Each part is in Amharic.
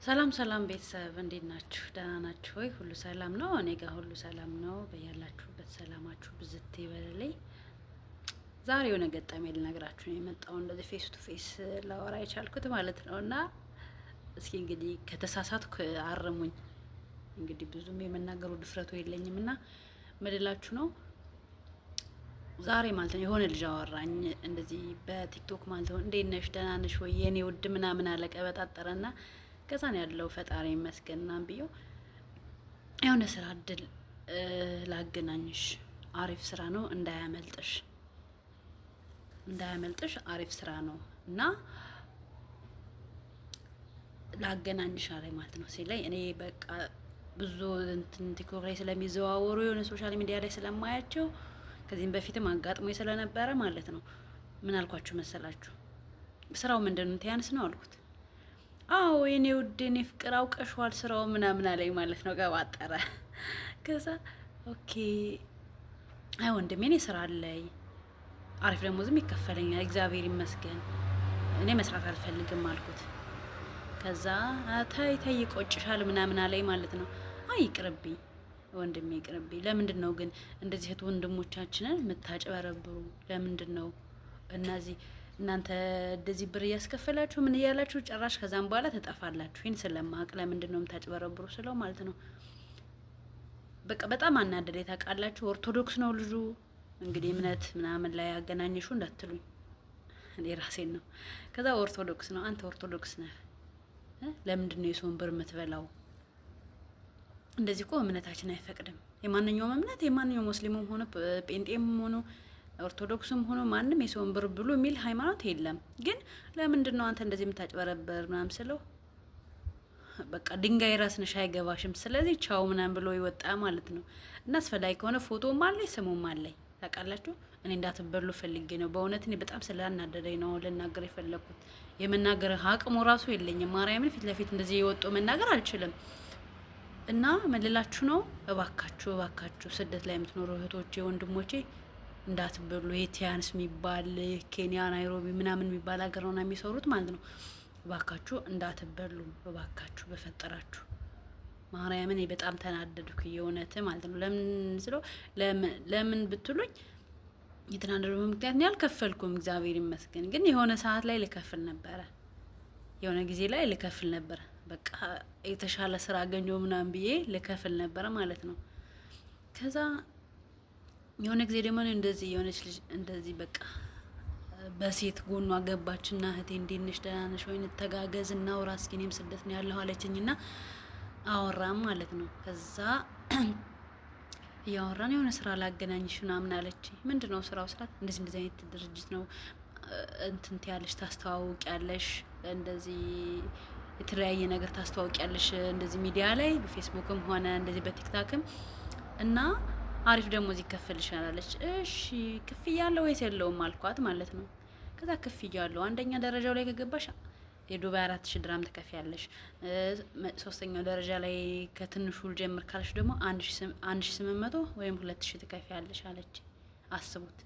ሰላም ሰላም ቤተሰብ እንዴት ናችሁ? ደህና ናችሁ ወይ? ሁሉ ሰላም ነው? እኔ ጋር ሁሉ ሰላም ነው። በያላችሁበት ሰላማችሁ ብዝት ይበልልኝ። ዛሬ የሆነ ገጠመኝ ልነግራችሁ ነው የመጣው እንደዚህ ፌስ ቱ ፌስ ላወራ የቻልኩት ማለት ነው። እና እስኪ እንግዲህ ከተሳሳትኩ አርሙኝ። እንግዲህ ብዙም የመናገሩ ድፍረቱ የለኝም እና ምልላችሁ ነው ዛሬ ማለት ነው የሆነ ልጅ አወራኝ እንደዚህ በቲክቶክ ማለት ነው። እንዴት ነሽ? ደህና ነሽ ወይ የኔ ውድ ምናምን አለ ቀበጣጠረና ከዛ ነው ያለው ፈጣሪ ይመስገንና ብዬው የሆነ ስራ እድል ላገናኝሽ፣ አሪፍ ስራ ነው እንዳያመልጥሽ አሪፍ ስራ ነው እና ላገናኝሽ አለኝ ማለት ነው ሲለኝ እኔ በቃ ብዙ እንትን ቲክቶክ ላይ ስለሚዘዋወሩ የሆነ ሶሻል ሚዲያ ላይ ስለማያቸው ከዚህም በፊትም አጋጥሞኝ ስለነበረ ማለት ነው ምን አልኳችሁ መሰላችሁ? ስራው ምንድነው ትያንስ ነው አልኩት። አዎ የኔ ውድ የኔ ፍቅር አውቀሽዋል ስራው ምናምን አለኝ ማለት ነው። ቀባጠረ። ከዛ ኦኬ አይ ወንድሜ እኔ ስራ አለኝ አሪፍ ደሞዝም ይከፈለኛል እግዚአብሔር ይመስገን፣ እኔ መስራት አልፈልግም አልኩት። ከዛ ታይ ታይ ይቆጭሻል ምናምን አለኝ ማለት ነው። አይ ይቅርብኝ ወንድሜ ይቅርብኝ። ለምንድን ነው ግን እንደዚህ እህት ወንድሞቻችንን የምታጭበረብሩ? ለምንድን ነው እነዚህ እናንተ እንደዚህ ብር እያስከፈላችሁ ምን እያላችሁ ጭራሽ ከዛም በኋላ ተጠፋላችሁ? ይህን ስለማቅ ለምንድን ነው የምታጭበረብሩ ስለው ማለት ነው በቃ በጣም አናደደ። ታውቃላችሁ ኦርቶዶክስ ነው ልጁ። እንግዲህ እምነት ምናምን ላይ ያገናኘሹ እንዳትሉኝ እኔ ራሴን ነው። ከዛ ኦርቶዶክስ ነው። አንተ ኦርቶዶክስ ነህ፣ ለምንድን ነው የሰውን ብር የምትበላው? እንደዚህ እኮ እምነታችን አይፈቅድም። የማንኛውም እምነት የማንኛውም ሙስሊሙም ሆነ ጴንጤም ሆነ ኦርቶዶክስም ሆኖ ማንም የሰውን ብር ብሉ የሚል ሃይማኖት የለም። ግን ለምንድን ነው አንተ እንደዚህ የምታጭበረበር ምናምን ስለው በቃ ድንጋይ ራስ ነሽ አይገባሽም፣ ስለዚህ ቻው ምናምን ብሎ ይወጣ ማለት ነው። እና አስፈላጊ ከሆነ ፎቶም አለኝ ስሙም አለኝ። ታውቃላችሁ እኔ እንዳትበሉ ፈልጌ ነው። በእውነት እኔ በጣም ስላናደደኝ ነው ልናገር የፈለኩት። የመናገር አቅሙ ራሱ የለኝም። ማርያምን ፊት ለፊት እንደዚህ የወጡ መናገር አልችልም። እና መልላችሁ ነው እባካችሁ ስደት ላይ የምትኖሩ እህቶቼ ወንድሞቼ እንዳትበሉ። የቲያንስ የሚባል ኬንያ ናይሮቢ ምናምን የሚባል ሀገር ነው የሚሰሩት ማለት ነው። እባካችሁ እንዳትበሉ እባካችሁ በፈጠራችሁ። ማርያምን በጣም ተናደድኩ የእውነት ማለት ነው። ለምን ስለው ለምን ብትሉኝ የተናደደው ምክንያት ነው ያልከፈልኩም እግዚአብሔር ይመስገን። ግን የሆነ ሰዓት ላይ ልከፍል ነበረ፣ የሆነ ጊዜ ላይ ልከፍል ነበረ። በቃ የተሻለ ስራ አገኘው ምናምን ብዬ ልከፍል ነበረ ማለት ነው። ከዛ የሆነ ጊዜ ደግሞ እንደዚህ የሆነች ልጅ እንደዚህ በቃ በሴት ጎኗ ገባችና እህቴ እንዴት ነሽ ደህና ነሽ ወይ እንተጋገዝ እናውራ እስኪ እኔም ስደት ነው ያለሁ አለችኝና አወራም ማለት ነው። ከዛ እያወራን የሆነ ስራ ላገናኝሽ ምናምን አለች። ምንድነው ስራው ስላት እንደዚህ አይነት ድርጅት ነው እንትን ትያለሽ ታስተዋውቂያለሽ፣ እንደዚህ የተለያየ ነገር ታስተዋውቂያለሽ እንደዚህ ሚዲያ ላይ በፌስቡክም ሆነ እንደዚህ በቲክታክም እና አሪፍ ደሞዝ ይከፈልሻል አለች። እሺ ክፍያ አለው ወይስ የለውም አልኳት ማለት ነው። ከዛ ክፍያ አለው፣ አንደኛ ደረጃው ላይ ከገባሽ የዱባይ 4000 ድራም ትከፍያለሽ፣ ሶስተኛው ደረጃ ላይ ከትንሹ ጀምር ካለሽ ደግሞ 1800 ወይም 2000 ትከፍያለሽ አለች። አስቡት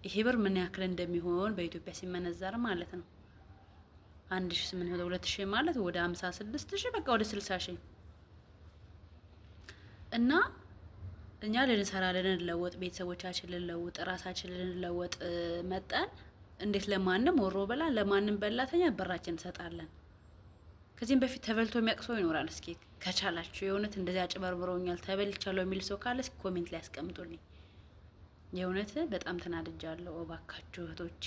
ይሄ ብር ምን ያክል እንደሚሆን በኢትዮጵያ ሲመነዘር ማለት ነው። 1800 2000 ማለት ወደ 56000 በቃ ወደ 60000 እና እኛ ልንሰራ ልንለወጥ ቤተሰቦቻችን ልንለውጥ ራሳችን ልንለወጥ መጠን እንዴት ለማንም ወሮ በላ ለማንም በላተኛ ብራችን እንሰጣለን? ከዚህም በፊት ተበልቶ የሚያቅሰው ይኖራል። እስኪ ከቻላችሁ የእውነት እንደዚህ አጭበርብረውኛል ተበልቻለሁ የሚል ሰው ካለ እስኪ ኮሜንት ላይ ያስቀምጡልኝ። የእውነት በጣም ተናድጃለሁ። እባካችሁ እህቶቼ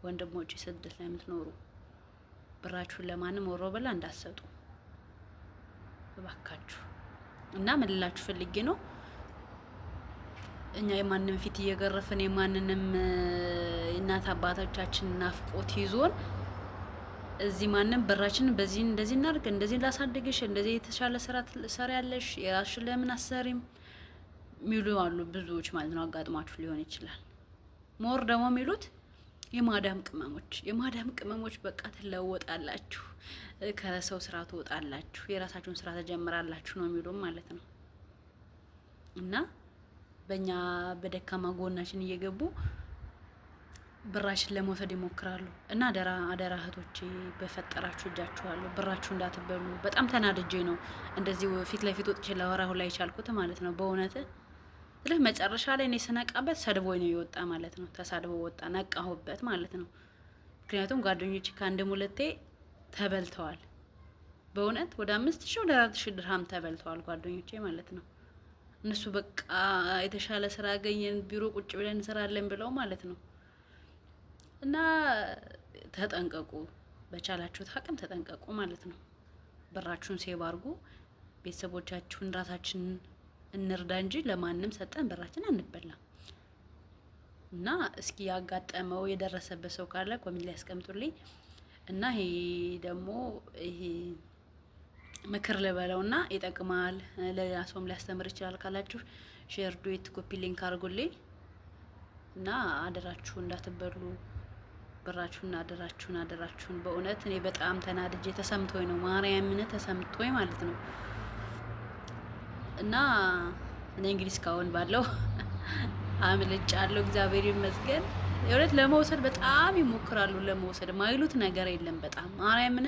ወንድሞቼ ስደት ላይ የምትኖሩ ብራችሁን ለማንም ወሮ በላ እንዳትሰጡ እባካችሁ። እና ምን ልላችሁ ፈልጌ ነው እኛ የማንንም ፊት እየገረፍን የማንንም እናት አባቶቻችን ናፍቆት ይዞን እዚህ ማንም ብራችን በዚህ እንደዚህ እናድርግ እንደዚህ ላሳድግሽ እንደዚህ የተሻለ ስራ ትሰሪያለሽ የራስሽን ለምን አሰሪም ሚሉ አሉ ብዙዎች ማለት ነው። አጋጥሟችሁ ሊሆን ይችላል። ሞር ደግሞ የሚሉት የማዳም ቅመሞች በቃ ትለወጣላችሁ፣ ከሰው ስራ ትወጣላችሁ፣ የራሳችሁን ስራ ተጀምራላችሁ ነው የሚሉም ማለት ነው። እና በእኛ በደካማ ጎናችን እየገቡ ብራችን ለመውሰድ ይሞክራሉ። እና አደራ አደራ እህቶቼ በፈጠራችሁ እጃችኋለሁ፣ ብራችሁ እንዳትበሉ። በጣም ተናድጄ ነው እንደዚህ ፊት ለፊት ወጥቼ ላወራሁ ላይ ቻልኩት ማለት ነው በእውነት። ስለዚህ መጨረሻ ላይ እኔ ስነቃበት ሰድቦኝ ነው የወጣ ማለት ነው። ተሳድቦ ወጣ፣ ነቃሁበት ማለት ነው። ምክንያቱም ጓደኞቼ ከአንድም ሁለቴ ተበልተዋል። በእውነት ወደ 5000 ወደ 4000 ድርሃም ተበልተዋል ጓደኞቼ ማለት ነው። እነሱ በቃ የተሻለ ስራ አገኘን ቢሮ ቁጭ ብለን እንሰራለን ብለው ማለት ነው። እና ተጠንቀቁ፣ በቻላችሁት አቅም ተጠንቀቁ ማለት ነው። ብራችሁን ሴቭ አድርጉ። ቤተሰቦቻችሁን ራሳችንን እንርዳ እንጂ ለማንም ሰጠን ብራችን አንበላም። እና እስኪ ያጋጠመው የደረሰበት ሰው ካለ ኮሜንት ላይ ያስቀምጡልኝ። እና ይሄ ደግሞ ይሄ ምክር ልበለውና ይጠቅማል፣ ለሌላ ሰውም ሊያስተምር ይችላል ካላችሁ ሼር ዱት ኮፒ ሊንክ አድርጉልኝ። እና አደራችሁ እንዳትበሉ ብራችሁን አደራችሁን። በእውነት እኔ በጣም ተናድጄ ተሰምቶኝ ነው ማርያምን ተሰምቶኝ ማለት ነው። እና እኔ እንግዲህ እስካሁን ባለው አምልጫለሁ፣ እግዚአብሔር ይመስገን። የእውነት ለመውሰድ በጣም ይሞክራሉ፣ ለመውሰድ ማይሉት ነገር የለም። በጣም ማርያምን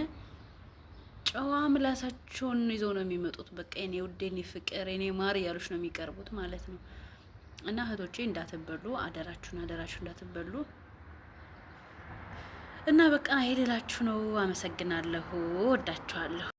ጨዋ ምላሳቸውን ይዘው ነው የሚመጡት። በቃ እኔ ውዴ፣ እኔ ፍቅር፣ እኔ ማር እያሉሽ ነው የሚቀርቡት ማለት ነው። እና እህቶቼ እንዳትበሉ አደራችሁን እንዳትበሉ። እና በቃ ይሄ ልላችሁ ነው። አመሰግናለሁ፣ ወዳችኋለሁ።